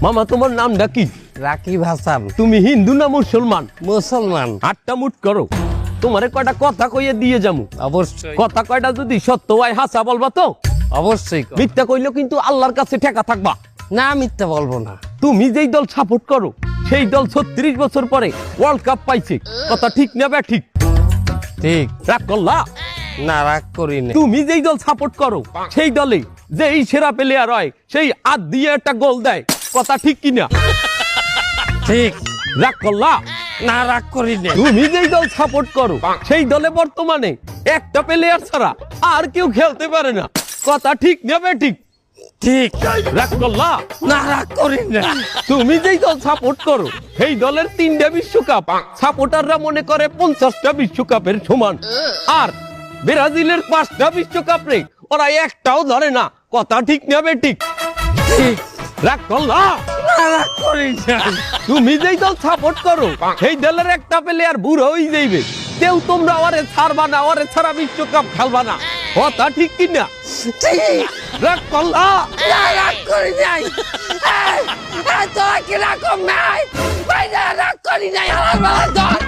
মামা তোমার নামটা কি? রাকিব হাসান। তুমি হিন্দু না মুসলমান? মুসলমান। আটটা মুট করো, তোমারে কয়টা কথা কইয়ে দিয়ে যামু। অবশ্যই কথা কয়টা যদি সত্য হয় হাসা বলবা তো? অবশ্যই। মিথ্যা কইলেও কিন্তু আল্লাহর কাছে ঠেকা থাকবা। না মিথ্যা বলবো না। তুমি যেই দল সাপোর্ট করো সেই দল 36 বছর পরে ওয়ার্ল্ড কাপ পাইছে, কথা ঠিক না বে ঠিক? ঠিক। রাগ করলা? না রাগ করি না। তুমি যেই দল সাপোর্ট করো সেই দলে যেই সেরা প্লেয়ার হয় সেই হাত দিয়ে একটা গোল দেয়, কথা ঠিক কিনা? ঠিক। রাগ করলা? না রাগ করি না। তুমি যেই দল সাপোর্ট করো সেই দলে বর্তমানে একটা প্লেয়ার ছাড়া আর কেউ খেলতে পারে না, কথা ঠিক না বে ঠিক? ঠিক। রাগ করলা? না রাগ করি না। তুমি যেই দল সাপোর্ট করো সেই দলের 3টা বিশ্বকাপ সাপোর্টাররা মনে করে 50টা বিশ্বকাপের সমান, আর ব্রাজিলের 5টা বিশ্বকাপ রে ওরা একটাও ধরে না, কথা ঠিক না বে ঠিক? ঠিক। রাগ করলা? না রাগ করি না। তুমি যেই দল সাপোর্ট করো সেই দলের একটা প্লেয়ার বুড়ো হয়ে যাইবে, কেউ তোমরা ওরে ছাড়বা না, ওরে ছাড়া বিশ্বকাপ খেলবা না, কথা ঠিক কিনা? ঠিক। রাগ করলা? না রাগ করি নাই। তোরা কি রাগ নাই? ভাই না রাগ করি নাই। আমার বেলা ধর।